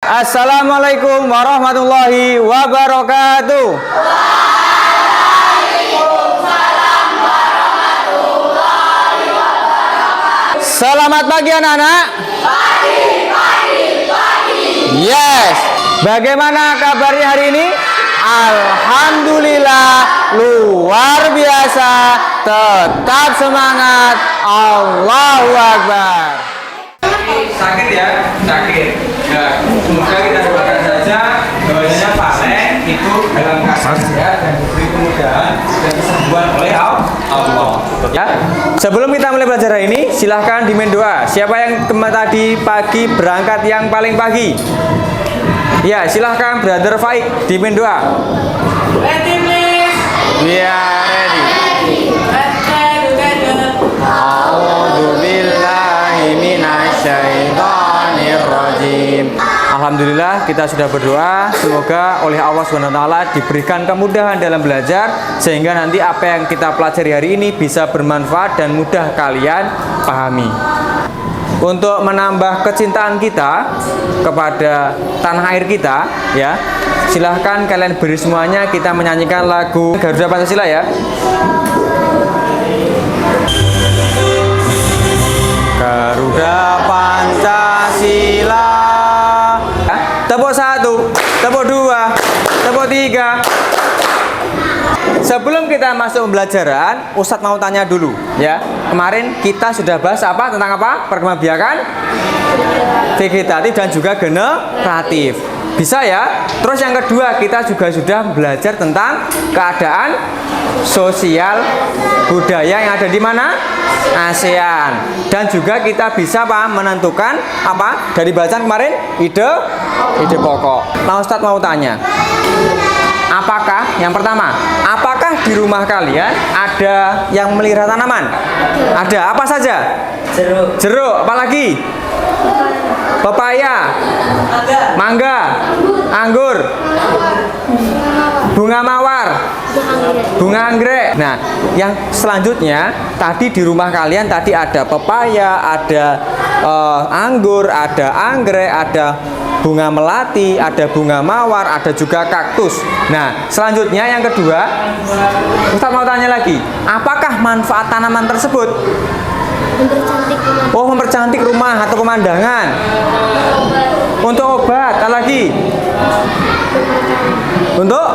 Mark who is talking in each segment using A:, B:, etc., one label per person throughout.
A: Assalamualaikum warahmatullahi wabarakatuh. Selamat pagi anak-anak. Yes. Bagaimana kabarnya hari ini? Alhamdulillah luar biasa. Tetap semangat. Allahu Akbar. Sakit ya? Sakit. Ya, semoga kita doakan saja bahwasanya pasien itu dalam keadaan sehat dan diberi kemudahan dan kesembuhan oleh Allah. Ya. Sebelum kita mulai belajar hari ini, silahkan dimin doa. Siapa yang tadi pagi berangkat yang paling pagi? Ya, silahkan Brother Faik dimin doa.
B: Ready, please.
A: We are ready. Alhamdulillah kita sudah berdoa, semoga oleh Allah SWT diberikan kemudahan dalam belajar sehingga nanti apa yang kita pelajari hari ini bisa bermanfaat dan mudah kalian pahami. Untuk menambah kecintaan kita kepada tanah air kita, ya, silahkan kalian beri semuanya kita menyanyikan lagu Garuda Pancasila ya. Garuda Pancasila. Tepuk 1, tepuk 2, tepuk 3. Sebelum kita masuk pembelajaran, Ustadz mau tanya dulu ya. Kemarin kita sudah bahas apa tentang apa? Perkembangbiakan vegetatif dan juga generatif. Bisa ya? Terus yang kedua, kita juga sudah belajar tentang keadaan sosial budaya yang ada di mana? ASEAN. Dan juga kita bisa apa? Menentukan apa? Dari bacaan kemarin ide pokok. Nah, Ustadz mau tanya. Apakah yang pertama, apakah di rumah kalian ada yang melihara tanaman? Ada. Apa saja? Jeruk. Jeruk, apalagi? Pepaya, mangga, anggur, bunga mawar, bunga anggrek. Nah, yang selanjutnya tadi di rumah kalian tadi ada pepaya, ada anggur, ada anggrek, ada bunga melati, ada bunga mawar, ada juga kaktus. Nah, selanjutnya yang kedua, Ustaz mau tanya lagi, apakah manfaat tanaman tersebut?
C: Mempercantik rumah.
A: Oh, mempercantik rumah atau pemandangan. Untuk obat, apa lagi? Untuk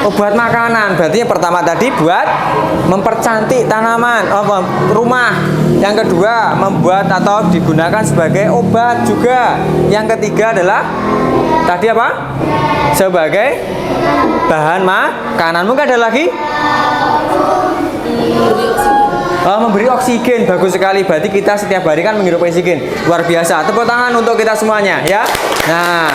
A: obat makanan. Berarti yang pertama tadi buat mempercantik tanaman, rumah. Yang kedua membuat atau digunakan sebagai obat juga. Yang ketiga adalah tadi apa? Sebagai bahan makanan. Mungkin ada lagi? Memberi oksigen. Bagus sekali. Berarti kita setiap hari kan menghirup oksigen. Luar biasa. Tepuk tangan untuk kita semuanya ya. Nah,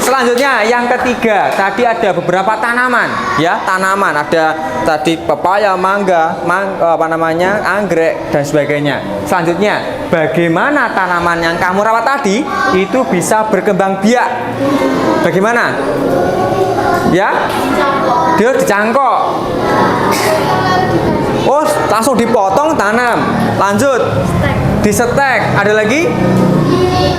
A: selanjutnya yang ketiga, tadi ada beberapa tanaman ya, tanaman ada tadi pepaya, mangga, anggrek dan sebagainya. Selanjutnya, bagaimana tanaman yang kamu rawat tadi itu bisa berkembang biak? Bagaimana? Ya? Dia dicangkok. Oh, langsung dipotong tanam. Lanjut. Disetek. Ada lagi?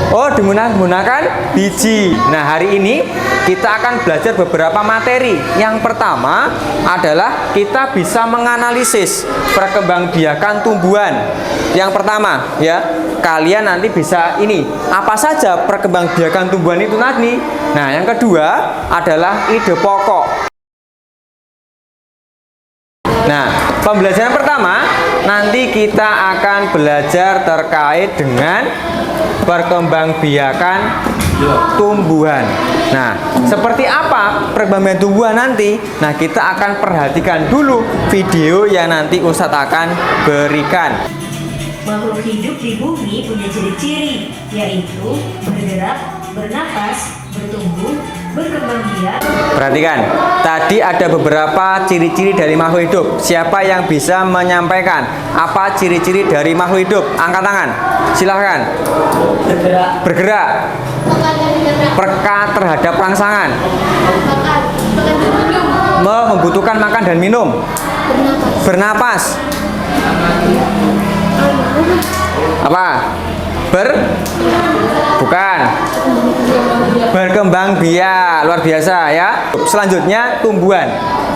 A: Oh, menggunakan biji. Nah, hari ini kita akan belajar beberapa materi. Yang pertama adalah kita bisa menganalisis perkembangbiakan tumbuhan. Yang pertama, ya, kalian nanti bisa ini, apa saja perkembangbiakan tumbuhan itu nanti. Nah, yang kedua adalah ide pokok. Nah, pembelajaran pertama nanti kita akan belajar terkait dengan perkembangbiakan tumbuhan. Nah, seperti apa perkembangan tumbuhan nanti? Nah, kita akan perhatikan dulu video yang nanti Ustadz akan berikan.
D: Makhluk hidup di bumi punya ciri-ciri, yaitu bergerak, bernapas, bertumbuh, berkembang biak.
A: Perhatikan, tadi ada beberapa ciri-ciri dari makhluk hidup. Siapa yang bisa menyampaikan apa ciri-ciri dari makhluk hidup? Angkat tangan, silahkan. Bergerak, peka terhadap rangsangan, membutuhkan makan dan minum, bernapas, apa? Bukan. Berkembang biak, luar biasa ya. Selanjutnya tumbuhan.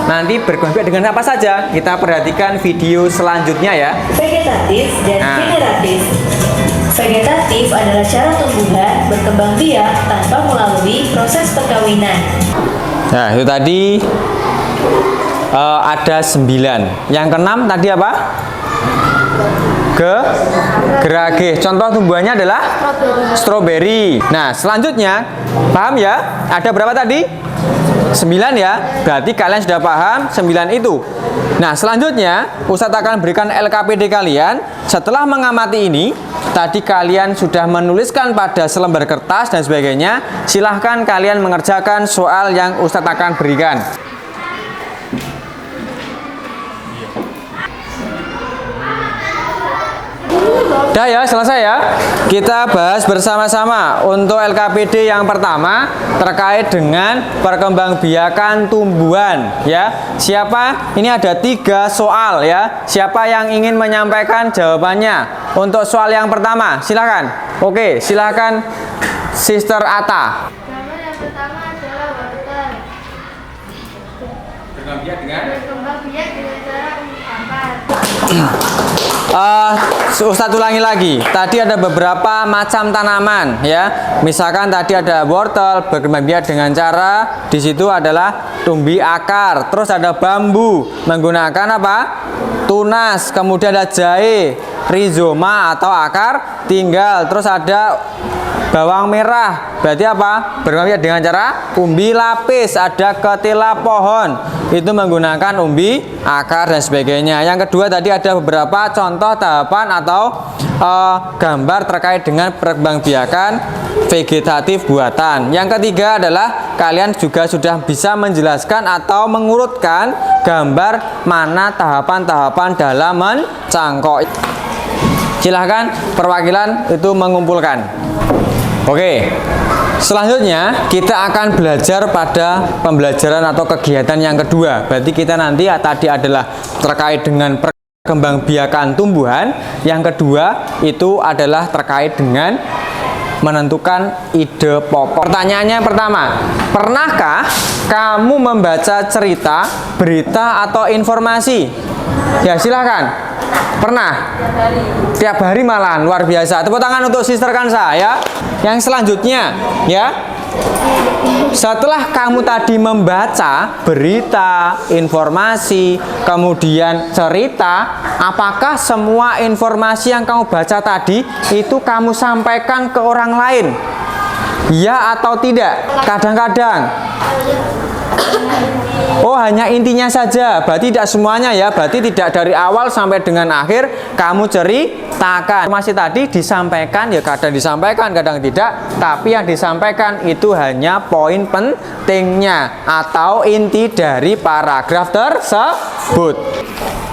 A: Nanti berkembang biak dengan apa saja? Kita perhatikan video selanjutnya ya.
D: Vegetatif dan
A: Nah.
D: generatif. Vegetatif adalah cara tumbuhan berkembang biak tanpa melalui proses perkawinan.
A: Nah, itu tadi ada 9. Yang keenam tadi apa? Gerage. Contoh tumbuhannya adalah stroberi. Nah, selanjutnya paham ya? Ada berapa tadi? 9 ya. Berarti kalian sudah paham 9 itu. Nah, selanjutnya Ustadz akan berikan LKPD kalian. Setelah mengamati ini, tadi kalian sudah menuliskan pada selembar kertas dan sebagainya. Silahkan kalian mengerjakan soal yang Ustadz akan berikan. Udah ya, selesai ya. Kita bahas bersama-sama untuk LKPD yang pertama terkait dengan perkembangbiakan tumbuhan ya. Siapa? Ini ada 3 soal ya. Siapa yang ingin menyampaikan jawabannya? Untuk soal yang pertama, silakan. Oke, silakan Sister Ata.
C: Gambar yang pertama adalah wortel.
A: Berkembang biak dengan
C: cara ungkapan.
A: Ustadz ulangi lagi. Tadi ada beberapa macam tanaman ya. Misalkan tadi ada wortel berkembang biak dengan cara di situ adalah tumbi akar. Terus ada bambu menggunakan apa? Tunas. Kemudian ada jahe, rizoma atau akar tinggal. Terus ada bawang merah. Berarti apa? Berkembang biak dengan cara umbi lapis. Ada ketela pohon. Itu menggunakan umbi akar dan sebagainya. Yang kedua tadi ada beberapa contoh tahapan atau gambar terkait dengan perkembangbiakan vegetatif buatan. Yang ketiga adalah kalian juga sudah bisa menjelaskan atau mengurutkan gambar mana tahapan-tahapan dalam mencangkok. Silahkan perwakilan itu mengumpulkan. Oke, selanjutnya kita akan belajar pada pembelajaran atau kegiatan yang kedua. Berarti kita nanti tadi adalah terkait dengan perkembangbiakan tumbuhan. Yang kedua itu adalah terkait dengan menentukan ide pokok. Pertanyaannya pertama, pernahkah kamu membaca cerita, berita atau informasi? Ya silahkan. Pernah? Tiap hari malahan, luar biasa. Tepuk tangan untuk Sister Kansa ya. Yang selanjutnya ya, setelah kamu tadi membaca berita, informasi, kemudian cerita, apakah semua informasi yang kamu baca tadi itu kamu sampaikan ke orang lain? Ya atau tidak? Kadang-kadang. Oh, hanya intinya saja. Berarti tidak semuanya ya. Berarti tidak dari awal sampai dengan akhir kamu ceritakan. Informasi tadi disampaikan ya, kadang disampaikan, kadang tidak. Tapi yang disampaikan itu hanya poin pentingnya atau inti dari paragraf tersebut.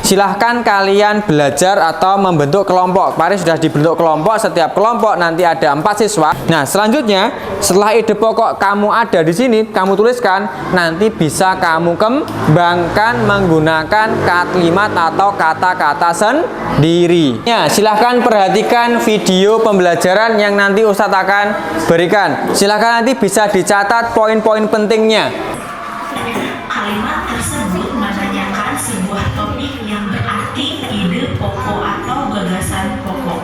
A: Silahkan kalian belajar atau membentuk kelompok. Kemarin sudah dibentuk kelompok. Setiap kelompok nanti ada 4 siswa. Nah, selanjutnya setelah ide pokok kamu ada di sini, kamu tuliskan. Nanti bisa kamu kembangkan menggunakan kalimat atau kata-kata sendiri. Ya, silahkan perhatikan video pembelajaran yang nanti Ustadz akan berikan. Silahkan nanti bisa dicatat poin-poin pentingnya.
D: Kalimat tersebut menanyakan sebuah topik yang berarti ide pokok atau gagasan pokok.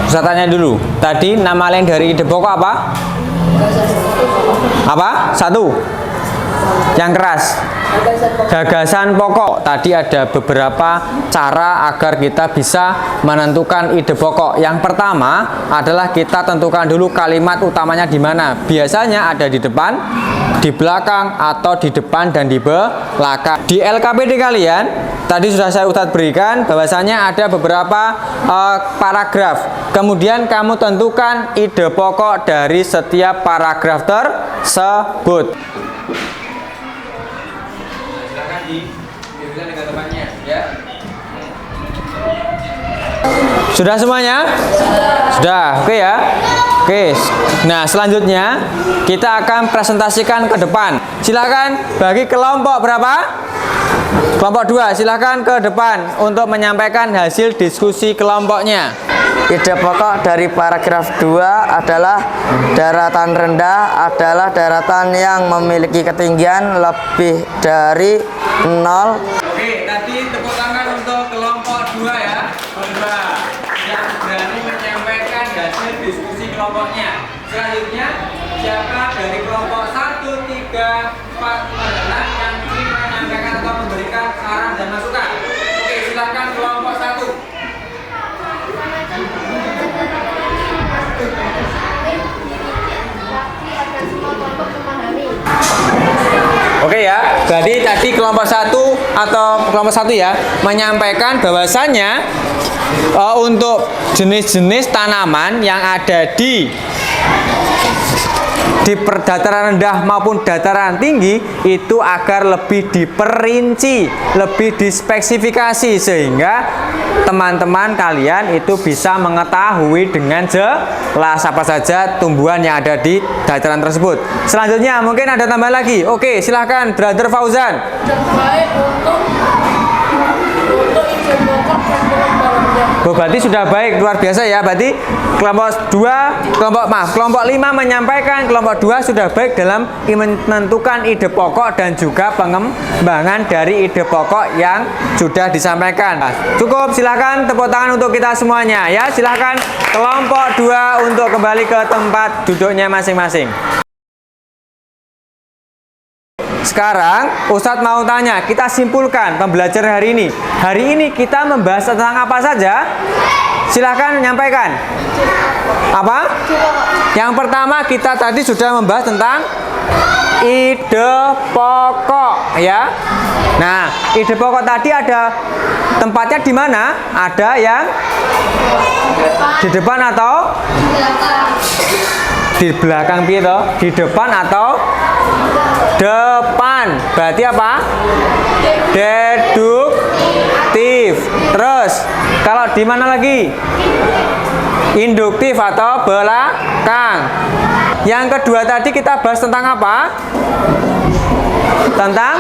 A: Ustadz tanya dulu. Tadi nama lain dari ide pokok apa? Apa? 1. Yang keras. Gagasan pokok. Tadi ada beberapa cara agar kita bisa menentukan ide pokok. Yang pertama adalah kita tentukan dulu kalimat utamanya di mana. Biasanya ada di depan, di belakang, atau di depan dan di belakang. Di LKPD kalian tadi sudah saya Ustadz berikan bahwasanya ada beberapa paragraf. Kemudian kamu tentukan ide pokok dari setiap paragraf tersebut. Sudah semuanya? Sudah, oke ya? Oke, nah selanjutnya kita akan presentasikan ke depan. Silakan bagi kelompok berapa? Kelompok 2, silakan ke depan untuk menyampaikan hasil diskusi kelompoknya.
E: Ide pokok dari paragraf 2 adalah daratan rendah adalah daratan yang memiliki ketinggian lebih dari 0.
A: Oke, tadi tepuk tangan untuk kelompok 2 ya. Kelompok 2 yang berani menyampaikan hasil diskusi kelompoknya. Selanjutnya, siapa dari kelompok 1, 3, 4, 5 yang ingin menyampaikan atau memberikan saran dan masukan? Oke, silakan kelompok 1. Oke ya, jadi tadi kelompok 1 atau kelompok 1 ya menyampaikan bahwasannya untuk jenis-jenis tanaman yang ada di dataran rendah maupun dataran tinggi itu agar lebih diperinci, lebih dispesifikasi sehingga teman-teman kalian itu bisa mengetahui dengan jelas apa saja tumbuhan yang ada di dataran tersebut. Selanjutnya mungkin ada tambahan lagi. Oke, silahkan Brother Fauzan.
B: Baik untuk ide pokok dan kelompok rendah.
A: Oh, berarti sudah baik, luar biasa ya. Berarti kelompok 5 menyampaikan, kelompok 2 sudah baik dalam menentukan ide pokok dan juga pengembangan dari ide pokok yang sudah disampaikan. Cukup, silakan tepuk tangan untuk kita semuanya ya. Silakan kelompok 2 untuk kembali ke tempat duduknya masing-masing. Sekarang Ustadz mau tanya, kita simpulkan pembelajaran hari ini. Hari ini kita membahas tentang apa saja? Silahkan menyampaikan. Apa? Yang pertama kita tadi sudah membahas tentang ide pokok ya. Nah, ide pokok tadi ada tempatnya di mana? Ada yang di depan atau di belakang gitu? Di depan atau depan? Berarti apa? Deduktif. Terus kalau di mana lagi? Induktif atau belakang. Yang kedua tadi kita bahas tentang apa? Tentang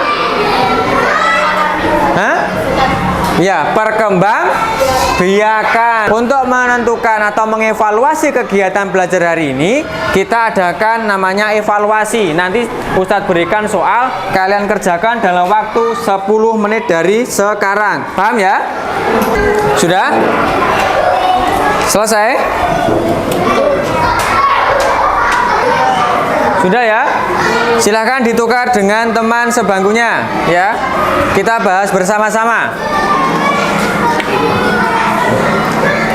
A: ya, perkembangbiakan. Untuk menentukan atau mengevaluasi kegiatan belajar hari ini, kita adakan namanya evaluasi. Nanti Ustadz berikan soal, kalian kerjakan dalam waktu 10 menit dari sekarang. Paham ya? Sudah? Selesai? Sudah ya? Silahkan ditukar dengan teman sebangkunya ya. Kita bahas bersama-sama.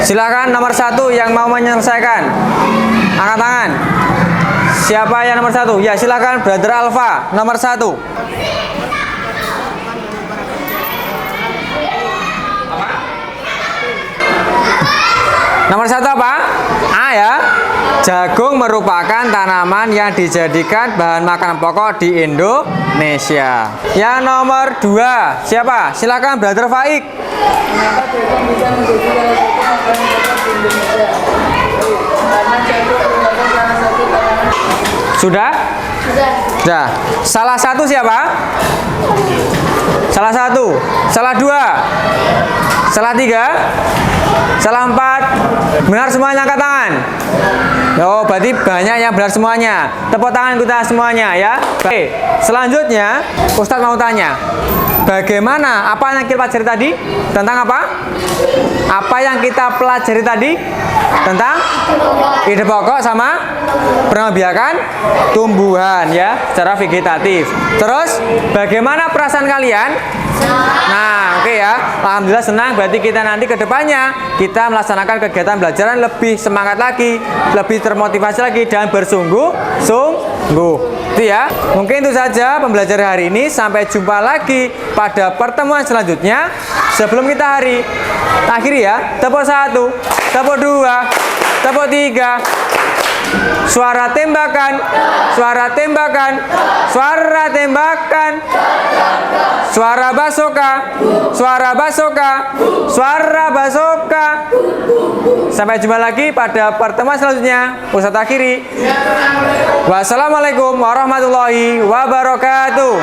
A: Silakan nomor 1 yang mau menyelesaikan. Angkat tangan. Siapa yang nomor 1? Ya, silakan Brother Alfa nomor 1. Nomor 1 apa? A ya. Jagung merupakan tanaman yang dijadikan bahan makanan pokok di Indonesia. Yang nomor 2 siapa? Silakan Brother Faik.
B: Kenapa jagung bisa menjadi salah satu makanan pokok di Indonesia? Karena jagung merupakan salah satu tanaman.
A: Sudah? Sudah. Salah satu siapa? Salah satu. Salah 2. Salah 3. Salah 4. Benar semuanya, angkat tangan. Oh, berarti banyak yang benar semuanya. Tepuk tangan kita semuanya ya. Oke, selanjutnya Ustadz mau tanya, bagaimana apa yang kita pelajari tadi? Tentang apa? Apa yang kita pelajari tadi? Tentang ide pokok sama perkembangbiakan tumbuhan ya, secara vegetatif. Terus bagaimana perasaan kalian? Nah, oke ya. Alhamdulillah senang, berarti kita nanti ke depannya kita melaksanakan kegiatan belajaran lebih semangat lagi, lebih termotivasi lagi dan bersungguh-sungguh. Itu ya. Mungkin itu saja pembelajaran hari ini. Sampai jumpa lagi pada pertemuan selanjutnya. Sebelum kita akhiri ya, tepuk 1, tepuk 2, tepuk 3. Suara tembakan, suara tembakan, suara tembakan, suara basoka, suara basoka, suara basoka. Sampai jumpa lagi pada pertemuan selanjutnya. Ustadz akhiri. Wassalamualaikum warahmatullahi wabarakatuh.